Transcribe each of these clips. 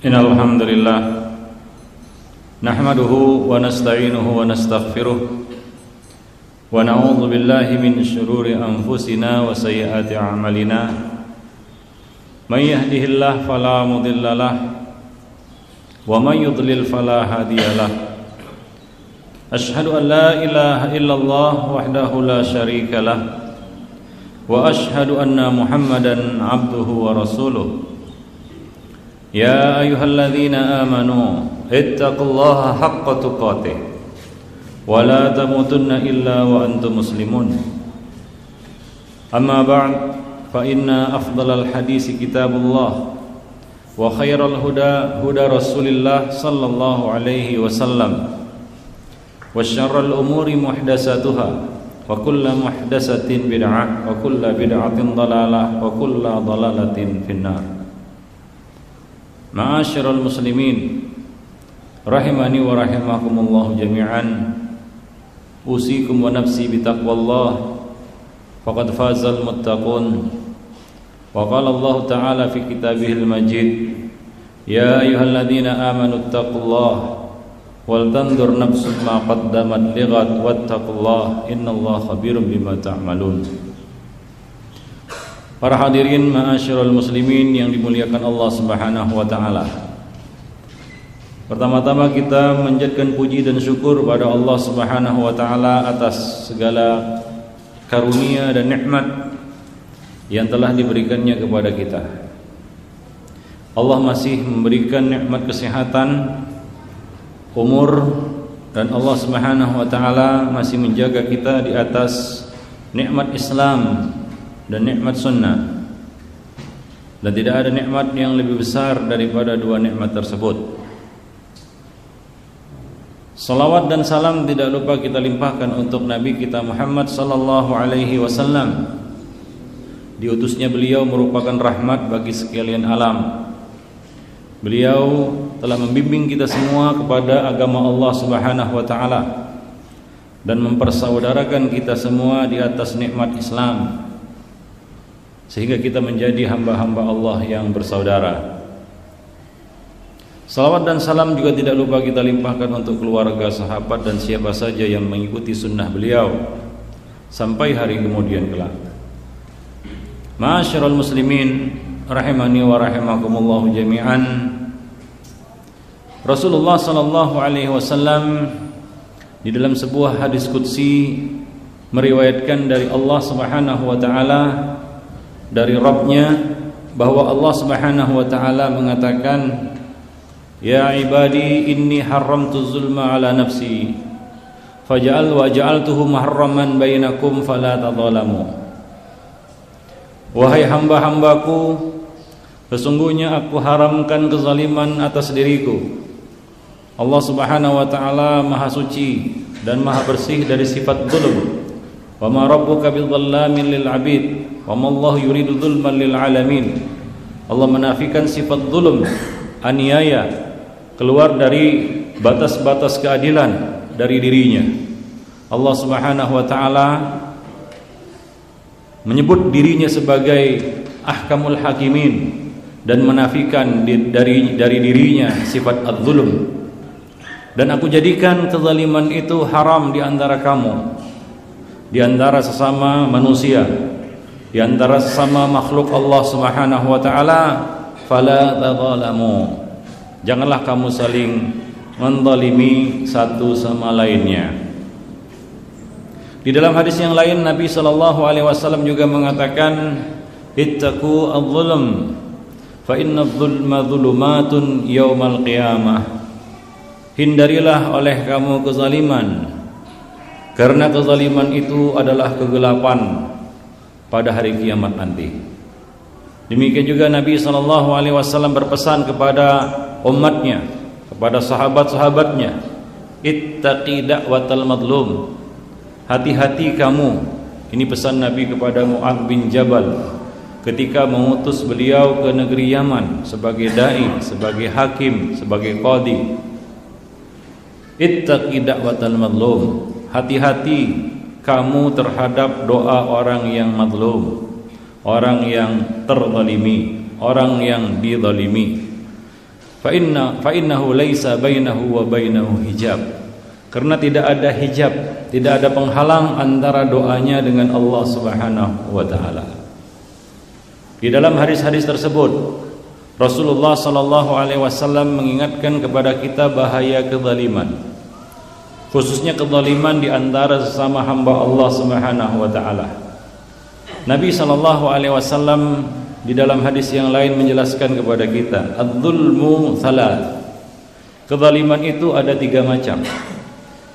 Innal hamdalillah nahmaduhu wa nasta'inuhu wa nastaghfiruh wa na'udzu billahi min shururi anfusina wa sayyiati a'malina may yahdihillahu fala mudhillalah wa may yudlil fala hadiyalah asyhadu an la ilaha illallah wahdahu la syarikalah wa asyhadu anna Muhammadan abduhu wa rasuluh. Ya ayyuhalladzina amanu ittaqullaha haqqa tuqatih wa la tamutunna illa wa antum muslimun. Amma ba'd, fa inna afdalal hadisi kitabullah wa khairal huda huda Rasulillah sallallahu alaihi wasallam wa syarrul umuri muhdatsatuha wa kullu muhdatsatin bid'ah wa kullu bid'atin dhalalah wa kullu dhalalatin finnar. Ma'asyiral muslimin rahimani wa rahimakumullah jami'an, usikum wa nafsi bitaqwallah faqad fazal muttaqun. Wa qala Allah ta'ala fi kitabihil majid, ya ayyuhalladzina amanu ittaqullaha wal tanzur nafsum ma qaddamat lighad wattaqullaha innallaha khabirum bima ta'malun. Para hadirin ma'asyiral muslimin yang dimuliakan Allah Subhanahu wa taala. Pertama-tama kita menjadikan puji dan syukur pada Allah Subhanahu wa taala atas segala karunia dan nikmat yang telah diberikannya kepada kita. Allah masih memberikan nikmat kesehatan, umur, dan Allah Subhanahu wa taala masih menjaga kita di atas nikmat Islam dan nikmat sunnah, dan tidak ada nikmat yang lebih besar daripada dua nikmat tersebut. Salawat dan salam tidak lupa kita limpahkan untuk Nabi kita Muhammad sallallahu alaihi wasallam. Diutusnya beliau merupakan rahmat bagi sekalian alam. Beliau telah membimbing kita semua kepada agama Allah Subhanahu wa taala dan mempersaudarakan kita semua di atas nikmat Islam, sehingga kita menjadi hamba-hamba Allah yang bersaudara. Salawat dan salam juga tidak lupa kita limpahkan untuk keluarga, sahabat, dan siapa saja yang mengikuti sunnah beliau sampai hari kemudian kelak. Ma'asyiral muslimin rahimani wa rahimakumullah jami'an. Rasulullah sallallahu alaihi wasallam di dalam sebuah hadis qudsi meriwayatkan dari Allah Subhanahu wa taala, dari Rabbnya, bahwa Allah Subhanahu wa taala mengatakan, ya ibadi inni haramtu zulma ala nafsi faja'altuhu muharraman bainakum fala tadzalamu. Wahai hamba-hambaku, sesungguhnya aku haramkan kezaliman atas diriku. Allah Subhanahu wa taala maha suci dan maha bersih dari sifat zulm. Wa ma rabbuka bidzallamin lil 'abid wa ma Allah yuridu dzulman lil 'alamin. Allah menafikan sifat zulm, aniaya, keluar dari batas-batas keadilan dari dirinya. Allah Subhanahu wa taala menyebut dirinya sebagai ahkamul hakimin dan menafikan dari dirinya sifat az-zulm. Dan aku jadikan kezaliman itu haram di antara kamu, di antara sesama manusia, di antara sesama makhluk Allah Subhanahu wa taala. Fala tadzalamu, janganlah kamu saling menzalimi satu sama lainnya. Di dalam hadis yang lain Nabi sallallahu alaihi wasallam juga mengatakan, ittaqu adz-dzulm fa inna adz-dzulma dzulumatun yaumal qiyamah. Hindarilah oleh kamu kezaliman, karena kezaliman itu adalah kegelapan pada hari kiamat nanti. Demikian juga Nabi SAW berpesan kepada umatnya, kepada sahabat-sahabatnya, ittaqi da'watal madlum. Hati-hati kamu. Ini pesan Nabi kepada Mu'adz bin Jabal ketika mengutus beliau ke negeri Yaman sebagai dai, sebagai hakim, sebagai qadhi. Ittaqi da'watal madlum. Hati-hati kamu terhadap doa orang yang madlum, orang yang terzalimi, orang yang dizalimi. fa innahu laisa bainahu wa bainahu hijab. Karena tidak ada hijab, tidak ada penghalang antara doanya dengan Allah Subhanahu wa taala. Di dalam hadis-hadis tersebut Rasulullah sallallahu alaihi wasallam mengingatkan kepada kita bahaya kezaliman, khususnya kezaliman di antara sesama hamba Allah Subhanahu wa taala. Nabi sallallahu alaihi wasallam di dalam hadis yang lain menjelaskan kepada kita, adz-dzulmu thalath. Kezaliman itu ada 3 macam.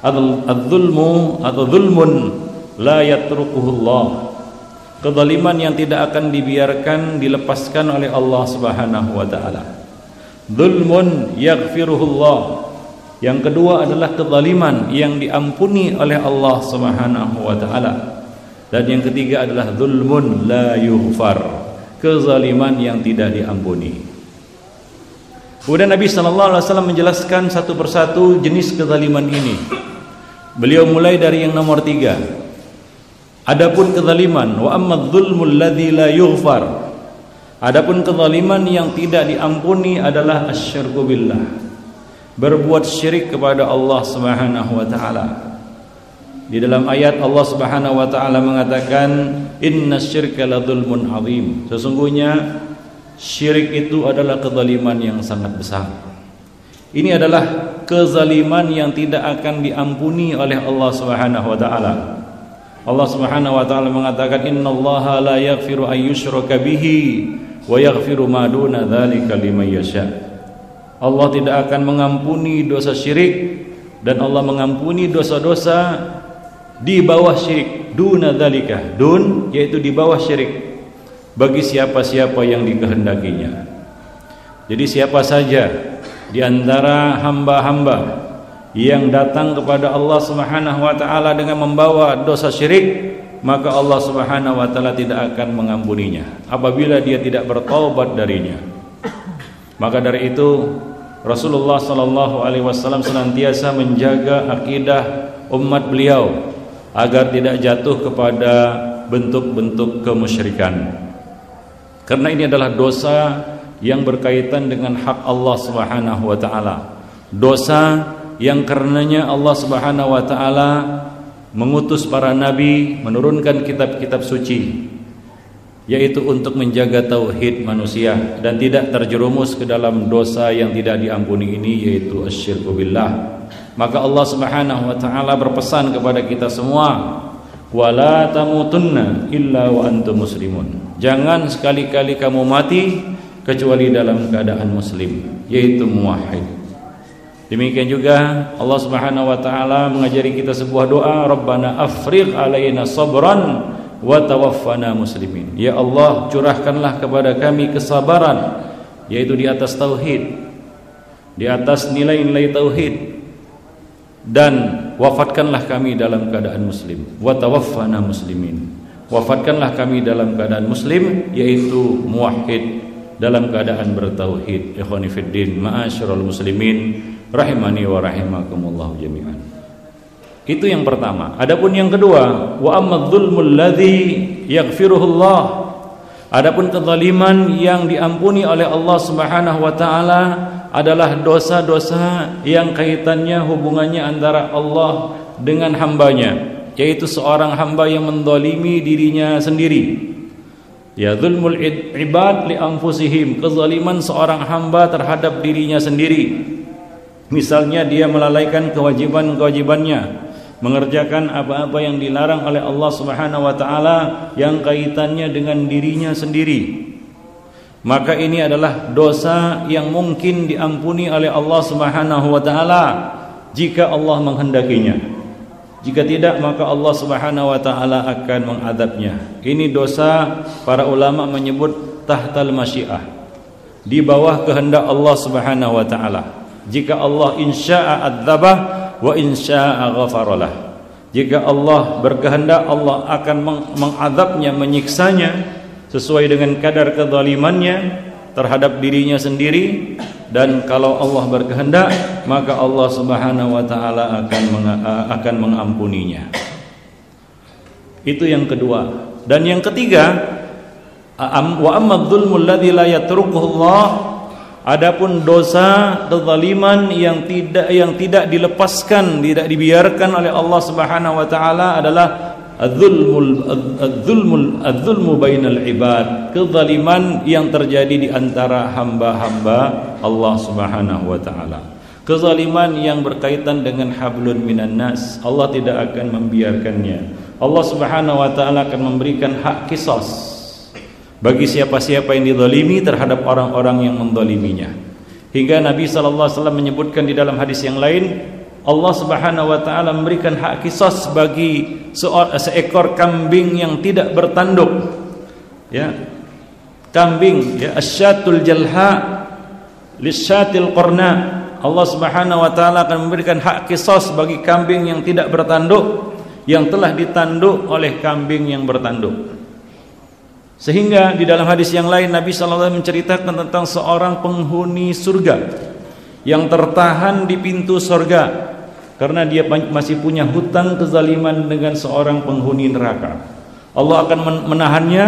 Adz-dzulmu atau dzulmun la yatrukuhullah. Kezaliman yang tidak akan dibiarkan dilepaskan oleh Allah Subhanahu wa taala. Dzulmun yaghfiruhullah. Yang kedua adalah kezaliman yang diampuni oleh Allah Subhanahu wa taala. Dan yang ketiga adalah dzulmun la yughfar. Kezaliman yang tidak diampuni. Kemudian Nabi sallallahu alaihi wasallam menjelaskan satu persatu jenis kezaliman ini. Beliau mulai dari yang nomor 3. Adapun kezaliman, wa amma dzulmul ladzi la yughfar. Adapun kezaliman yang tidak diampuni adalah asyirku billah. Berbuat syirik kepada Allah Subhanahu wa taala. Di dalam ayat Allah Subhanahu wa taala mengatakan, innasyirka ladzulmun azim. Sesungguhnya syirik itu adalah kezaliman yang sangat besar. Ini adalah kezaliman yang tidak akan diampuni oleh Allah Subhanahu wa taala. Allah Subhanahu wa taala mengatakan, innallaha la yaghfiru an yushraka bihi wa yaghfiru ma duna dzalika liman yasha. Allah tidak akan mengampuni dosa syirik, dan Allah mengampuni dosa-dosa di bawah syirik, duna dzalika, dun yaitu di bawah syirik, bagi siapa-siapa yang dikehendakinya. Jadi siapa saja di antara hamba-hamba yang datang kepada Allah Subhanahu wa taala dengan membawa dosa syirik, maka Allah Subhanahu wa taala tidak akan mengampuninya apabila dia tidak bertaubat darinya. Maka dari itu Rasulullah sallallahu alaihi wasallam senantiasa menjaga akidah umat beliau agar tidak jatuh kepada bentuk-bentuk kemusyrikan. Karena ini adalah dosa yang berkaitan dengan hak Allah Subhanahu wa taala. Dosa yang karenanya Allah Subhanahu wa taala mengutus para nabi, menurunkan kitab-kitab suci, yaitu untuk menjaga tauhid manusia dan tidak terjerumus ke dalam dosa yang tidak diampuni ini, yaitu asyirku billah. Maka Allah Subhanahu wa taala berpesan kepada kita semua, wala tamutunna illa wa antum muslimun. Jangan sekali-kali kamu mati kecuali dalam keadaan muslim, yaitu muwahhid. Demikian juga Allah Subhanahu wa taala mengajari kita sebuah doa, Rabbana afrigh alaina sabran wa tawaffana muslimin. Ya Allah, curahkanlah kepada kami kesabaran, yaitu di atas tauhid, di atas nilai-nilai tauhid, dan wafatkanlah kami dalam keadaan muslim. Wa tawaffana muslimin. Wafatkanlah kami dalam keadaan muslim, yaitu muwahhid, dalam keadaan bertauhid. Ikhwani fiddin, ma'asyiral muslimin rahimani wa rahimakumullah jami'an. Itu yang pertama. Adapun yang kedua, wa amma dzulmul ladzi yaghfiruhullah. Adapun kezaliman yang diampuni oleh Allah Subhanahu wa taala adalah dosa-dosa yang kaitannya hubungannya antara Allah dengan hambanya, yaitu seorang hamba yang menzalimi dirinya sendiri. Ya dzulmul ibad li anfusihim, kezaliman seorang hamba terhadap dirinya sendiri. Misalnya dia melalaikan kewajiban-kewajibannya, mengerjakan apa-apa yang dilarang oleh Allah Subhanahu wa taala yang kaitannya dengan dirinya sendiri. Maka ini adalah dosa yang mungkin diampuni oleh Allah Subhanahu wa taala jika Allah menghendakinya. Jika tidak, maka Allah Subhanahu wa taala akan mengadabnya. Ini dosa para ulama menyebut tahtal masyiah, di bawah kehendak Allah Subhanahu wa taala. Jika Allah insya'a adzabah wa insya'a ghafaralah. Jika Allah berkehendak, Allah akan mengadabnya, menyiksanya sesuai dengan kadar kezalimannya terhadap dirinya sendiri. Dan kalau Allah berkehendak, maka Allah Subhanahu wa taala akan mengampuninya. Itu yang kedua. Dan yang ketiga, wa amma dzulmul ladzi la yatrukuhullah. Adapun dosa kezaliman yang tidak dilepaskan, tidak dibiarkan oleh Allah Subhanahu wa taala adalah adzulmu bainal ibad, kezaliman yang terjadi di antara hamba-hamba Allah Subhanahu wa taala. Kezaliman yang berkaitan dengan hablun minan nas, Allah tidak akan membiarkannya. Allah Subhanahu wa taala akan memberikan hak qisas bagi siapa-siapa yang dizalimi terhadap orang-orang yang menzaliminya. Hingga Nabi sallallahu alaihi wasallam menyebutkan di dalam hadis yang lain, Allah Subhanahu wa taala memberikan hak qisas bagi seekor kambing yang tidak bertanduk. Ya. Kambing, ya, asyatul jalha lisyatil qarna. Allah Subhanahu wa taala akan memberikan hak qisas bagi kambing yang tidak bertanduk yang telah ditanduk oleh kambing yang bertanduk. Sehingga di dalam hadis yang lain Nabi sallallahu alaihi wasallam menceritakan tentang seorang penghuni surga yang tertahan di pintu surga karena dia masih punya hutang kezaliman dengan seorang penghuni neraka. Allah akan menahannya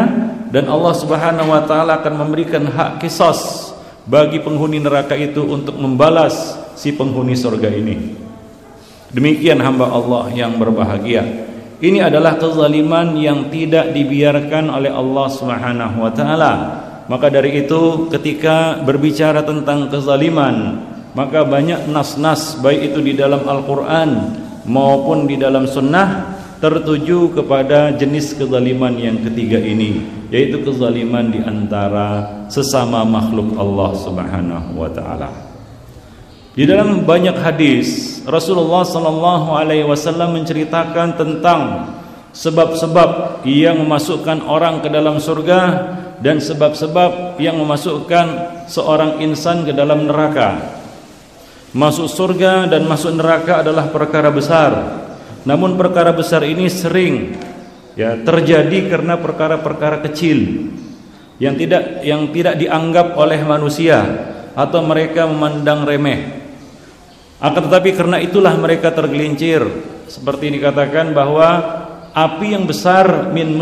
dan Allah Subhanahu wa taala akan memberikan hak qisas bagi penghuni neraka itu untuk membalas si penghuni surga ini. Demikian hamba Allah yang berbahagia. Ini adalah kezaliman yang tidak dibiarkan oleh Allah Subhanahu wa taala. Maka dari itu ketika berbicara tentang kezaliman, maka banyak nas-nas baik itu di dalam Al-Qur'an maupun di dalam sunnah tertuju kepada jenis kezaliman yang ketiga ini, yaitu kezaliman di antara sesama makhluk Allah Subhanahu wa taala. Di dalam banyak hadis Rasulullah sallallahu alaihi wasallam menceritakan tentang sebab-sebab yang memasukkan orang ke dalam surga dan sebab-sebab yang memasukkan seorang insan ke dalam neraka. Masuk surga dan masuk neraka adalah perkara besar. Namun perkara besar ini sering terjadi karena perkara-perkara kecil yang tidak dianggap oleh manusia atau mereka memandang remeh. Akan tetapi karena itulah mereka tergelincir. Seperti dikatakan bahwa api yang besar min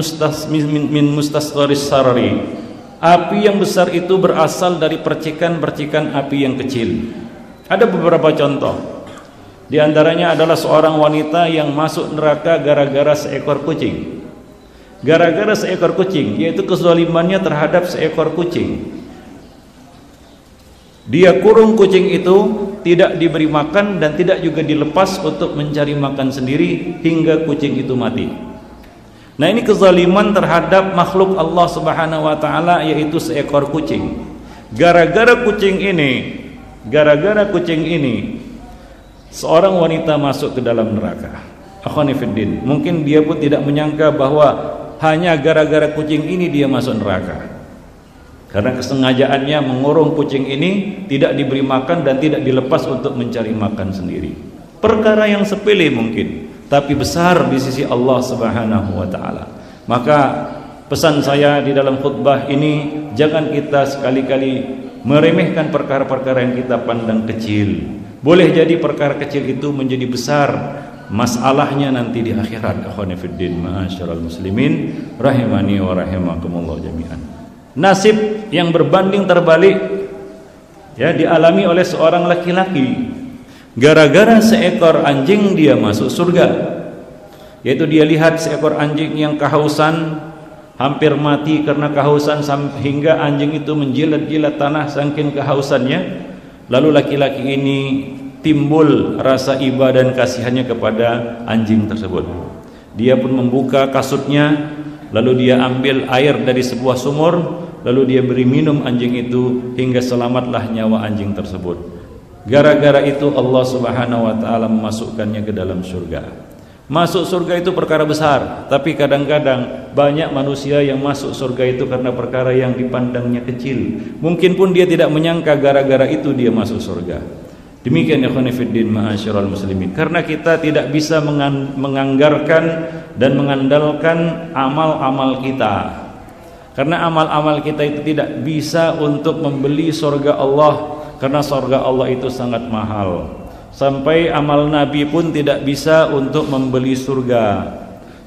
mustasgharis sarari. Api yang besar itu berasal dari percikan-percikan api yang kecil. Ada beberapa contoh. Di antaranya adalah seorang wanita yang masuk neraka gara-gara seekor kucing. Gara-gara seekor kucing, yaitu kezalimannya terhadap seekor kucing. Dia kurung kucing itu, tidak diberi makan dan tidak juga dilepas untuk mencari makan sendiri hingga kucing itu mati. Nah, ini kezaliman terhadap makhluk Allah Subhanahu wa taala, yaitu seekor kucing. Gara-gara kucing ini seorang wanita masuk ke dalam neraka. Akhwani fiddin, mungkin dia pun tidak menyangka bahwa hanya gara-gara kucing ini dia masuk neraka. Karena kesengajaannya mengurung kucing ini, tidak diberi makan dan tidak dilepas untuk mencari makan sendiri. Perkara yang sepele mungkin, tapi besar di sisi Allah Subhanahu wa taala. Maka pesan saya di dalam khutbah ini, jangan kita sekali-kali meremehkan perkara-perkara yang kita pandang kecil. Boleh jadi perkara kecil itu menjadi besar masalahnya nanti di akhirat. Akhwani fiddin, ma'asyiral muslimin rahimani wa rahimakumullah jami'an. Nasib yang berbanding terbalik dialami oleh seorang laki-laki. Gara-gara seekor anjing dia masuk surga. Yaitu dia lihat seekor anjing yang kehausan, hampir mati karena kehausan hingga anjing itu menjilat-jilat tanah saking kehausannya. Lalu laki-laki ini timbul rasa iba dan kasihannya kepada anjing tersebut. Dia pun membuka kasutnya, lalu dia ambil air dari sebuah sumur, lalu dia beri minum anjing itu hingga selamatlah nyawa anjing tersebut. Gara-gara itu Allah Subhanahu wa taala memasukkannya ke dalam surga. Masuk surga itu perkara besar, tapi kadang-kadang banyak manusia yang masuk surga itu karena perkara yang dipandangnya kecil. Mungkin pun dia tidak menyangka gara-gara itu dia masuk surga. Demikian ya ikhwan fillah ma'asyiral muslimin. Karena kita tidak bisa menganggarkan dan mengandalkan amal-amal kita. Karena amal-amal kita itu tidak bisa untuk membeli surga Allah, karena surga Allah itu sangat mahal. Sampai amal Nabi pun tidak bisa untuk membeli surga.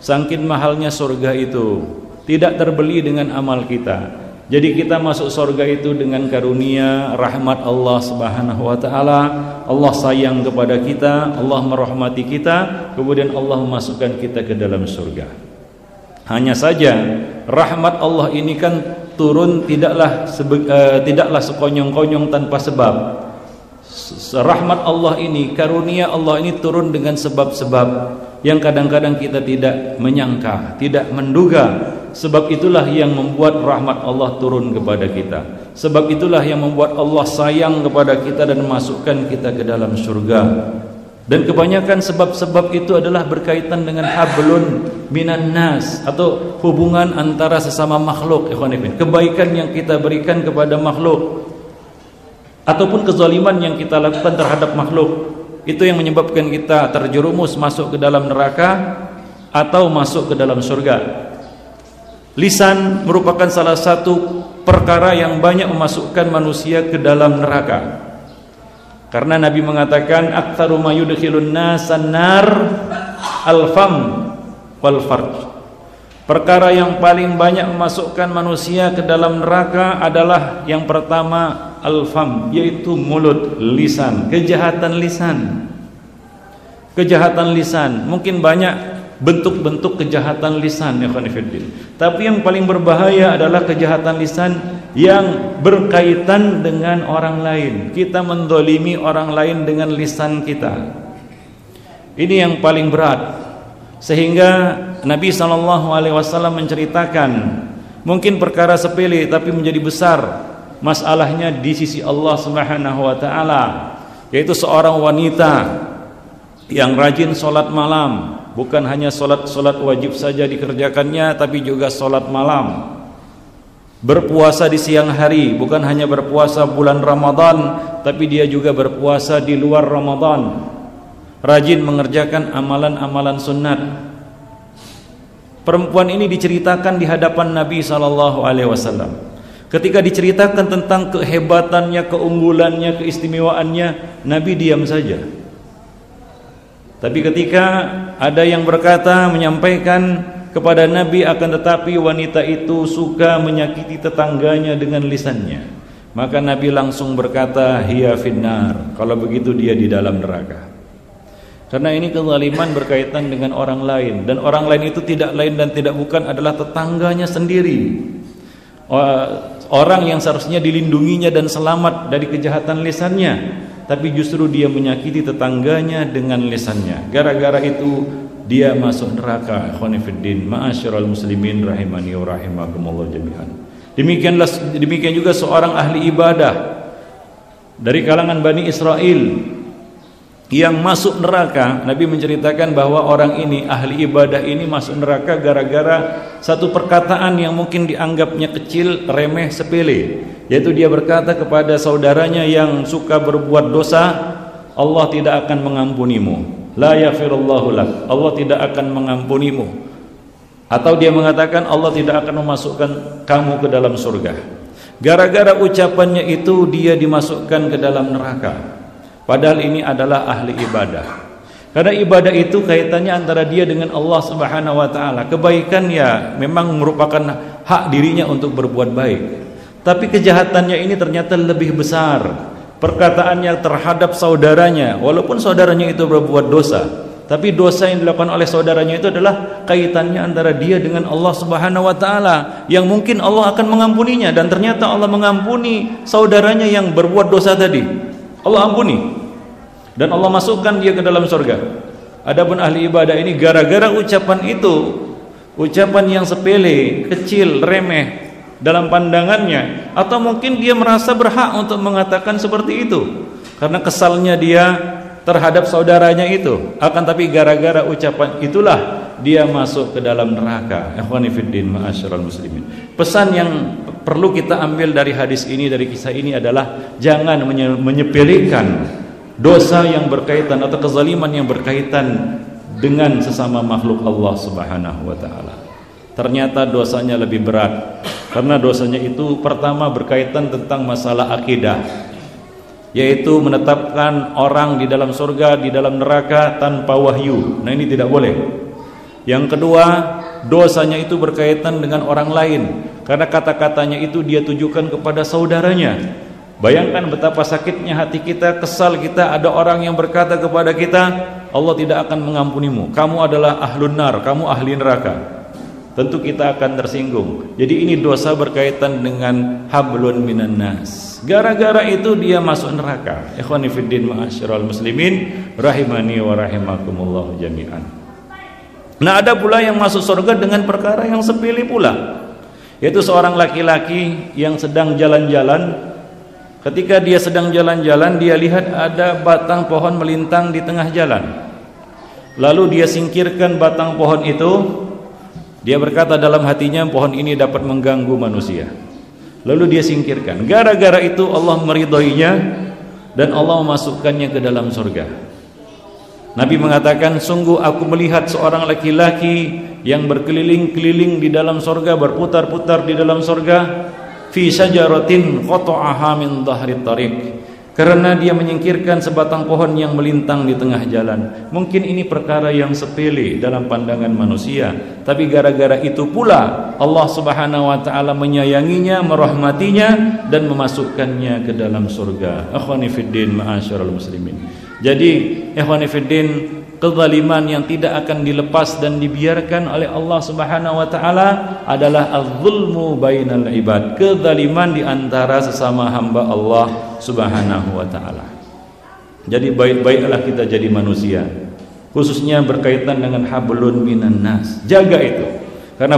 Saking mahalnya surga itu, tidak terbeli dengan amal kita. Jadi kita masuk surga itu dengan karunia rahmat Allah Subhanahu wa taala. Allah sayang kepada kita, Allah merahmati kita, kemudian Allah memasukkan kita ke dalam surga. Hanya saja rahmat Allah ini kan turun tidaklah sekonyong-konyong tanpa sebab. Rahmat Allah ini, karunia Allah ini turun dengan sebab-sebab yang kadang-kadang kita tidak menyangka, tidak menduga. Sebab itulah yang membuat rahmat Allah turun kepada kita. Sebab itulah yang membuat Allah sayang kepada kita dan masukkan kita ke dalam surga. Dan kebanyakan sebab-sebab itu adalah berkaitan dengan hablun minan nas, atau hubungan antara sesama makhluk. Kebaikan yang kita berikan kepada makhluk ataupun kezaliman yang kita lakukan terhadap makhluk, itu yang menyebabkan kita terjerumus masuk ke dalam neraka atau masuk ke dalam surga. Lisan merupakan salah satu perkara yang banyak memasukkan manusia ke dalam neraka. Karena Nabi mengatakan aktsaru ma yudkhilun nasan nar al-fam wal farj. Perkara yang paling banyak memasukkan manusia ke dalam neraka adalah yang pertama al-fam, yaitu mulut, lisan, kejahatan lisan. Kejahatan lisan, mungkin banyak bentuk-bentuk kejahatan lisan, ya khonifuddin. Tapi yang paling berbahaya adalah kejahatan lisan yang berkaitan dengan orang lain. Kita mendolimi orang lain dengan lisan kita. Ini yang paling berat. Sehingga Nabi SAW menceritakan, mungkin perkara sepele tapi menjadi besar masalahnya di sisi Allah Subhanahu wa taala, yaitu seorang wanita yang rajin sholat malam. Bukan hanya solat wajib saja dikerjakannya, tapi juga solat malam. Berpuasa di siang hari, bukan hanya berpuasa bulan Ramadan, tapi dia juga berpuasa di luar Ramadan. Rajin mengerjakan amalan-amalan sunat. Perempuan ini diceritakan di hadapan Nabi SAW. Ketika diceritakan tentang kehebatannya, keunggulannya, keistimewaannya, Nabi diam saja. Tapi ketika ada yang berkata, menyampaikan kepada Nabi, akan tetapi wanita itu suka menyakiti tetangganya dengan lisannya, maka Nabi langsung berkata, hiya finnar, kalau begitu dia di dalam neraka. Karena ini kezaliman berkaitan dengan orang lain, dan orang lain itu tidak lain dan tidak bukan adalah tetangganya sendiri. Orang yang seharusnya dilindunginya dan selamat dari kejahatan lisannya, tapi justru dia menyakiti tetangganya dengan lisannya. Gara-gara itu dia masuk neraka. Khonifuddin, ma'asyiral muslimin rahimani wa rahimakumullah jami'an. Demikian juga seorang ahli ibadah dari kalangan Bani Israel yang masuk neraka. Nabi menceritakan bahwa orang ini, ahli ibadah ini, masuk neraka gara-gara satu perkataan yang mungkin dianggapnya kecil, remeh, sepele, yaitu dia berkata kepada saudaranya yang suka berbuat dosa, Allah tidak akan mengampunimu, la yaghfirullahu lak, Allah tidak akan mengampunimu. Atau dia mengatakan Allah tidak akan memasukkan kamu ke dalam surga. Gara-gara ucapannya itu dia dimasukkan ke dalam neraka. Padahal ini adalah ahli ibadah. Karena ibadah itu kaitannya antara dia dengan Allah Subhanahu wa taala. Kebaikan ya memang merupakan hak dirinya untuk berbuat baik. Tapi kejahatannya ini ternyata lebih besar. Perkataannya terhadap saudaranya, walaupun saudaranya itu berbuat dosa, tapi dosa yang dilakukan oleh saudaranya itu adalah kaitannya antara dia dengan Allah Subhanahu wa taala, yang mungkin Allah akan mengampuninya, dan ternyata Allah mengampuni saudaranya yang berbuat dosa tadi. Allah ampuni dan Allah masukkan dia ke dalam surga. Adapun ahli ibadah ini gara-gara ucapan itu, ucapan yang sepele, kecil, remeh dalam pandangannya, atau mungkin dia merasa berhak untuk mengatakan seperti itu karena kesalnya dia terhadap saudaranya itu, akan tapi gara-gara ucapan itulah dia masuk ke dalam neraka. Ikhwani fiddin, ma'asyiral muslimin. Pesan yang perlu kita ambil dari hadis ini, dari kisah ini adalah jangan menyepelekan dosa yang berkaitan atau kezaliman yang berkaitan dengan sesama makhluk Allah Subhanahu wa taala. Ternyata dosanya lebih berat, karena dosanya itu pertama berkaitan tentang masalah akidah, yaitu menetapkan orang di dalam surga, di dalam neraka tanpa wahyu. Nah, ini tidak boleh. Yang kedua, dosanya itu berkaitan dengan orang lain, karena kata-katanya itu dia tujukan kepada saudaranya. Bayangkan betapa sakitnya hati kita, kesal kita, ada orang yang berkata kepada kita, Allah tidak akan mengampunimu, kamu adalah ahlun nar, kamu ahli neraka. Tentu kita akan tersinggung. Jadi ini dosa berkaitan dengan hablun minan nas. Gara-gara itu dia masuk neraka. Ikhwani fiddin ma'asyiral muslimin rahimani wa rahimakumullah jami'an. Nah, ada pula yang masuk surga dengan perkara yang sepele pula, yaitu seorang laki-laki yang sedang jalan-jalan. Ketika dia sedang jalan-jalan, dia lihat ada batang pohon melintang di tengah jalan. Lalu dia singkirkan batang pohon itu. Dia berkata dalam hatinya, pohon ini dapat mengganggu manusia. Lalu dia singkirkan. Gara-gara itu Allah meridhoinya dan Allah memasukkannya ke dalam surga. Nabi mengatakan, sungguh aku melihat seorang laki-laki yang berkeliling-keliling di dalam surga, berputar-putar di dalam surga, fi syajaratin qata'aha min dhahri tariq, karena dia menyingkirkan sebatang pohon yang melintang di tengah jalan. Mungkin ini perkara yang sepele dalam pandangan manusia, tapi gara-gara itu pula Allah Subhanahu wa taala menyayanginya, merahmatinya dan memasukkannya ke dalam surga. Akhwani fiddin ma'asyiral muslimin. Jadi ikhwani fiddin, kezaliman yang tidak akan dilepas dan dibiarkan oleh Allah Subhanahu wa taala adalah az-zulmu bainal ibad, kezaliman di antara sesama hamba Allah Subhanahu wa taala. Jadi baik-baiklah kita jadi manusia, khususnya berkaitan dengan hablun minan nas. Jaga itu. Karena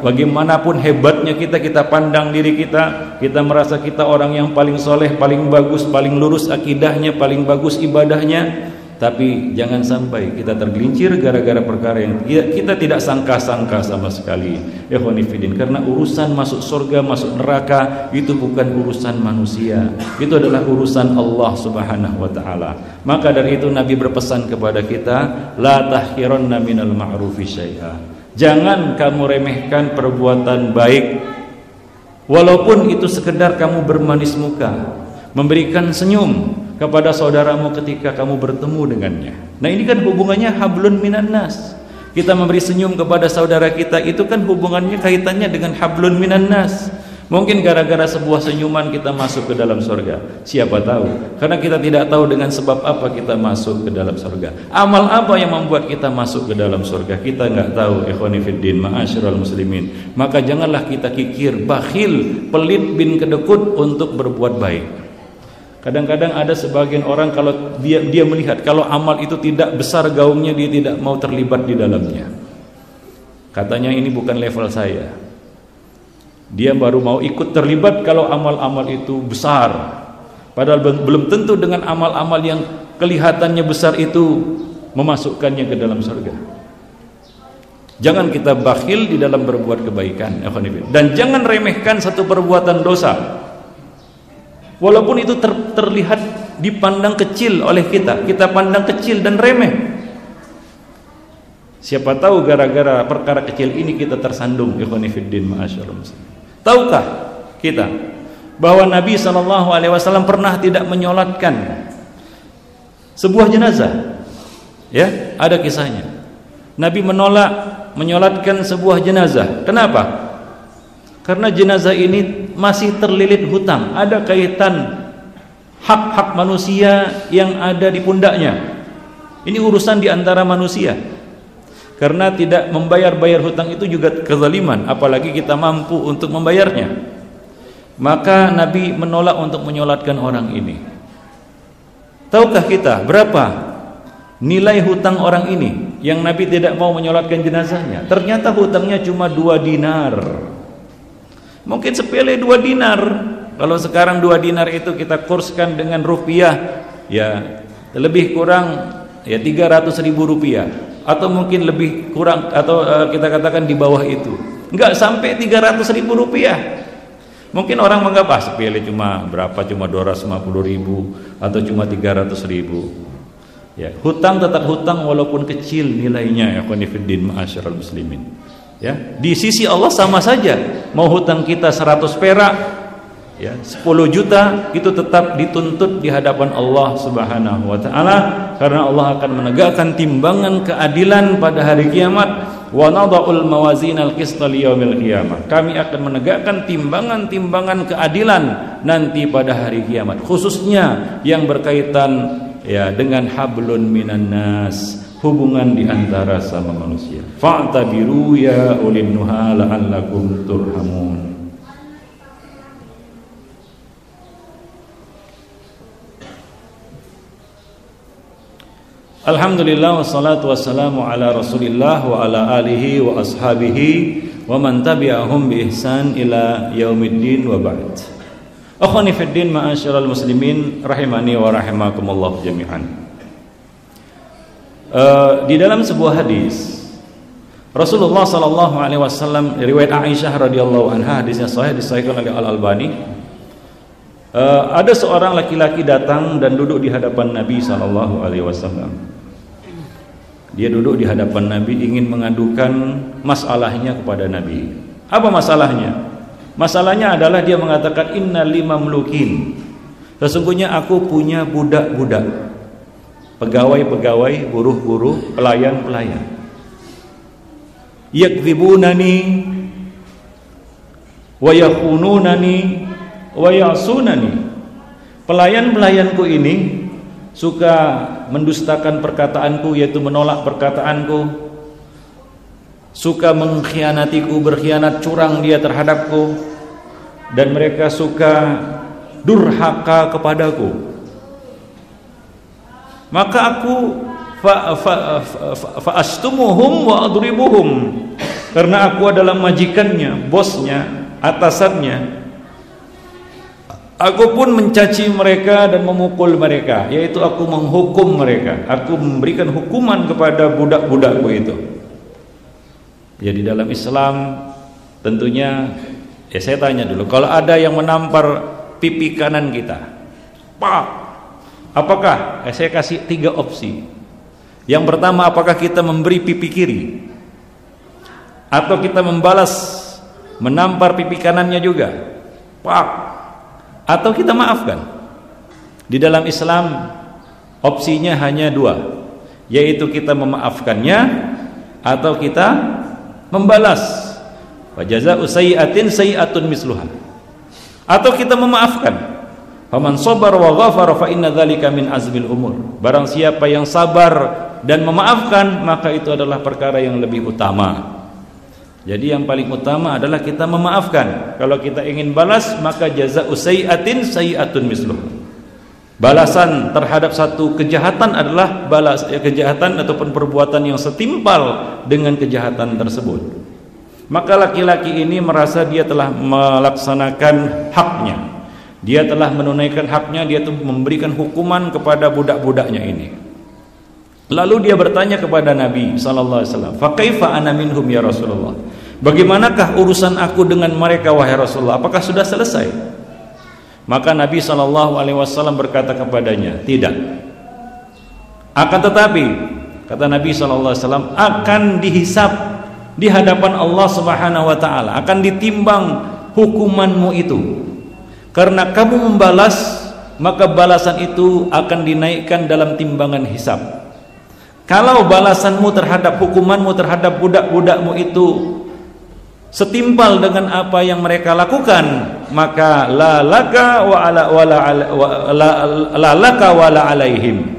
bagaimanapun hebatnya kita pandang diri kita merasa kita orang yang paling soleh, paling bagus, paling lurus akidahnya, paling bagus ibadahnya, tapi jangan sampai kita tergelincir gara-gara perkara yang kita tidak sangka-sangka sama sekali. Ikhwani fillah, karena urusan masuk surga, masuk neraka itu bukan urusan manusia, itu adalah urusan Allah Subhanahu wa taala. Maka dari itu Nabi berpesan kepada kita, la tahqiranna minal ma'rufi syai'a. Jangan kamu remehkan perbuatan baik, walaupun itu sekedar kamu bermanis muka, memberikan senyum kepada saudaramu ketika kamu bertemu dengannya. Nah, ini kan hubungannya hablun minan nas. Kita memberi senyum kepada saudara kita, itu kan hubungannya, kaitannya dengan hablun minan nas. Mungkin gara-gara sebuah senyuman kita masuk ke dalam surga. Siapa tahu? Karena kita tidak tahu dengan sebab apa kita masuk ke dalam surga. Amal apa yang membuat kita masuk ke dalam surga? Kita nggak tahu. Ikhwani fiddin ma'asyiral muslimin. Maka janganlah kita kikir, bakhil, pelit bin kedekut untuk berbuat baik. Kadang-kadang ada sebagian orang kalau dia melihat kalau amal itu tidak besar gaungnya, dia tidak mau terlibat di dalamnya. Katanya ini bukan level saya. Dia baru mau ikut terlibat kalau amal-amal itu besar. Padahal belum tentu dengan amal-amal yang kelihatannya besar itu memasukkannya ke dalam surga. Jangan kita bakhil di dalam berbuat kebaikan, dan jangan remehkan satu perbuatan dosa. Walaupun itu terlihat dipandang kecil oleh kita pandang kecil dan remeh. Siapa tahu gara-gara perkara kecil ini kita tersandung. Ikhwani fiddin ma'asyiral muslimin. Tahukah kita bahwa Nabi SAW pernah tidak menyolatkan sebuah jenazah? Ya, ada kisahnya. Nabi menolak menyolatkan sebuah jenazah. Kenapa? Karena jenazah ini masih terlilit hutang, ada kaitan hak-hak manusia yang ada di pundaknya. Ini urusan di antara manusia. Karena tidak membayar hutang itu juga kezaliman, apalagi kita mampu untuk membayarnya. Maka Nabi menolak untuk menyolatkan orang ini. Tahukah kita berapa nilai hutang orang ini yang Nabi tidak mau menyolatkan jenazahnya? Ternyata hutangnya cuma 2 dinar. Mungkin sepele 2 dinar. Kalau sekarang 2 dinar itu kita kurskan dengan rupiah, ya lebih kurang ya 300.000 rupiah. Atau mungkin lebih kurang, atau kita katakan di bawah itu, enggak sampai 300.000 rupiah. Mungkin orang menganggap sepele, cuma berapa, cuma 250.000 atau cuma 300.000. Ya, hutang tetap hutang walaupun kecil nilainya. Ya, qanifiddin ma'asyiral muslimin. Ya, di sisi Allah sama saja. Mau hutang kita 100 perak, ya 10 juta, itu tetap dituntut di hadapan Allah Subhanahu wa taala, karena Allah akan menegakkan timbangan keadilan pada hari kiamat. wa nada'ul mawazinal qista liyaumil qiyamah. Kami akan menegakkan timbangan-timbangan keadilan nanti pada hari kiamat, khususnya yang berkaitan ya dengan hablun minan nas, hubungan di antara sama manusia. Fa'tabiru ya ulil nuha la'allakum turhamun. Alhamdulillah wassalatu wassalamu ala Rasulillah wa ala alihi wa ashabihi wa man tabi'ahum bi ihsan ila yaumiddin wa ba'd. Akhwani fid din, ma'asyiral muslimin rahimani wa rahimakumullah jami'an. Di dalam sebuah hadis Rasulullah sallallahu alaihi wasallam, riwayat Aisyah radhiyallahu anha, hadisnya sahih, disahihkan oleh Al-Albani. Ada seorang laki-laki datang dan duduk di hadapan Nabi sallallahu alaihi wasallam. Dia duduk di hadapan Nabi ingin mengadukan masalahnya kepada Nabi. Apa masalahnya? Masalahnya adalah dia mengatakan inna limamlukin. Sesungguhnya aku punya budak-budak, pegawai-pegawai, buruh-buruh, pelayan-pelayan. Yakdzibunani wa yakhununani wa ya'sunani. Pelayan-pelayanku ini suka mendustakan perkataanku, yaitu menolak perkataanku, suka mengkhianatiku, berkhianat curang dia terhadapku, dan mereka suka durhaka kepadaku. Maka aku fa'astumuhum wa adribuhum, karena aku adalah majikannya, bosnya, atasannya. Aku pun mencaci mereka dan memukul mereka, yaitu aku menghukum mereka. Aku memberikan hukuman kepada budak-budakku itu. Jadi dalam Islam tentunya, saya tanya dulu, kalau ada yang menampar pipi kanan kita, pak, apakah? Saya kasih 3 opsi. Yang pertama, apakah kita memberi pipi kiri, atau kita membalas menampar pipi kanannya juga, pak, atau kita maafkan. Di dalam Islam opsinya hanya 2, yaitu kita memaafkannya atau kita membalas. Wa jazaa'u sayyi'atin sayyi'atun misluha. Atau kita memaafkan. Faman sabar wa ghafara fa inna dzalika min azmil umur. Barang siapa yang sabar dan memaafkan, maka itu adalah perkara yang lebih utama. Jadi yang paling utama adalah kita memaafkan. Kalau kita ingin balas, maka jazaa'u sayyi'atin sayyi'atun misluha. Balasan terhadap satu kejahatan adalah kejahatan ataupun perbuatan yang setimpal dengan kejahatan tersebut. Maka laki-laki ini merasa dia telah melaksanakan haknya, dia telah menunaikan haknya, dia telah memberikan hukuman kepada budak-budaknya ini. Lalu dia bertanya kepada Nabi sallallahu alaihi wasallam, "Fa kaifa ana minhum ya Rasulullah?" Bagaimanakah urusan aku dengan mereka wahai Rasulullah? Apakah sudah selesai? Maka Nabi sallallahu alaihi wasallam berkata kepadanya, "Tidak. Akan tetapi," kata Nabi sallallahu alaihi wasallam, "akan dihisab di hadapan Allah Subhanahu wa taala, akan ditimbang hukumanmu itu. Karena kamu membalas, maka balasan itu akan dinaikkan dalam timbangan hisab. Kalau balasanmu terhadap hukumanmu terhadap budak-budakmu itu setimpal dengan apa yang mereka lakukan, maka la laka wa la alaihim.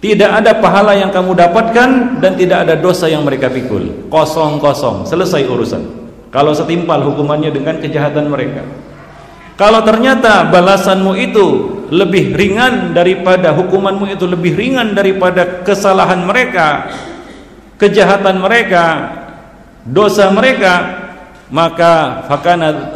Tidak ada pahala yang kamu dapatkan dan tidak ada dosa yang mereka pikul. Kosong-kosong, selesai urusan. Kalau setimpal hukumannya dengan kejahatan mereka. Kalau ternyata balasanmu itu lebih ringan daripada hukumanmu itu lebih ringan daripada kesalahan mereka, kejahatan mereka, dosa mereka, maka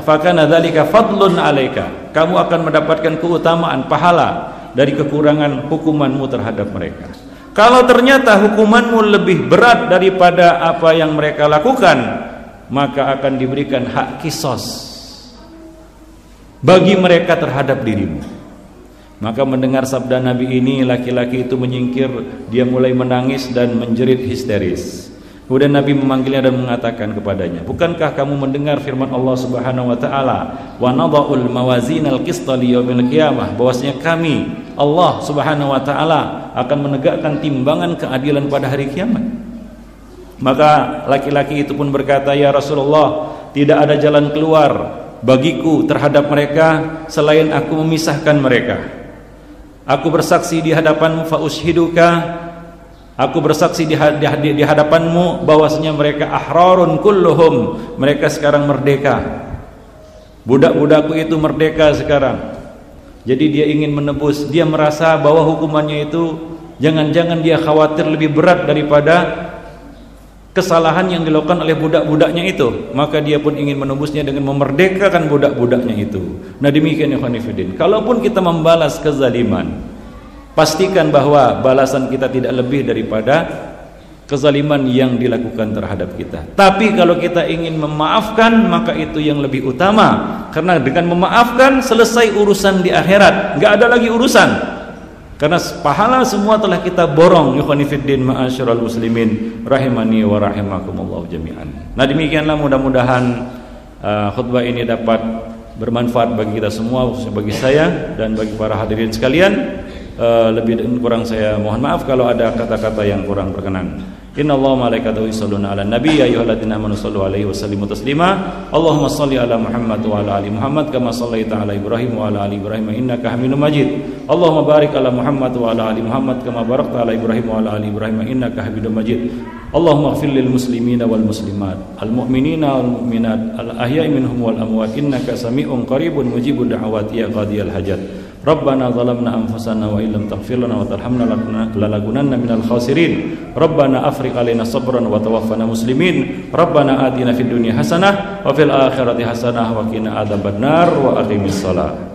fakana dzalika fadlun alaika. Kamu akan mendapatkan keutamaan pahala dari kekurangan hukumanmu terhadap mereka. Kalau ternyata hukumanmu lebih berat daripada apa yang mereka lakukan, maka akan diberikan hak kisos bagi mereka terhadap dirimu. Maka mendengar sabda Nabi ini, laki-laki itu menyingkir, dia mulai menangis dan menjerit histeris. Kemudian Nabi memanggilnya dan mengatakan kepadanya, "Bukankah kamu mendengar firman Allah Subhanahu wa taala, wa nadha'ul mawazinal qista liyaumil qiyamah, bahwasanya kami Allah Subhanahu wa taala akan menegakkan timbangan keadilan pada hari kiamat." Maka laki-laki itu pun berkata, "Ya Rasulullah, tidak ada jalan keluar bagiku terhadap mereka selain aku memisahkan mereka. Aku bersaksi di hadapanmu, fa ushiduka, aku bersaksi di hadapanmu bahwasanya mereka ahrarun kulluhum, mereka sekarang merdeka. Budak-budakku itu merdeka sekarang." Jadi dia ingin menebus, dia merasa bahwa hukumannya itu jangan-jangan dia khawatir lebih berat daripada kesalahan yang dilakukan oleh budak-budaknya itu, maka dia pun ingin menebusnya dengan memerdekakan budak-budaknya itu. Nah demikian ya khonifidin, kalaupun kita membalas kezaliman, pastikan bahwa balasan kita tidak lebih daripada kezaliman yang dilakukan terhadap kita. Tapi kalau kita ingin memaafkan, maka itu yang lebih utama, karena dengan memaafkan selesai urusan di akhirat, nggak ada lagi urusan. Karena pahala semua telah kita borong. Ikhwanifiddin ma'asyiral muslimin rahimani wa rahimakumullah jami'an. Nah demikianlah, mudah-mudahan khutbah ini dapat bermanfaat bagi kita semua, khususnya bagi saya dan bagi para hadirin sekalian. Lebih dan kurang saya mohon maaf kalau ada kata-kata yang kurang berkenan. Innallaha malaikatahu yusholluna 'alan nabi ya ayyuhalladzina amanu shallu 'alaihi wa sallimu taslima. Allahumma shalli 'ala Muhammad wa 'ala ali Muhammad kama shallaita 'ala Ibrahim wa 'ala ali Ibrahim innaka Hamidum Majid. Allahumma barik 'ala Muhammad wa 'ala ali Muhammad kama barakta 'ala Ibrahim wa 'ala ali Ibrahim innaka Hamidum Majid. Allahumma ighfir lil muslimina wal muslimat, al mu'minina wal mu'minat, al ahya'i minhum wal amwat innaka sami'un qaribun mujibud da'awati ya qadiyal hajat. Rabbana zalamna anfusana wa illam taghfir lana wa tarhamna lanakunanna minal khasirin. Rabbana afriq alaina sabran wa tawaffana muslimin. Rabbana atina fid dunya hasanah wa fil akhirati hasanah wa qina adzabannar wa aqimis shalah.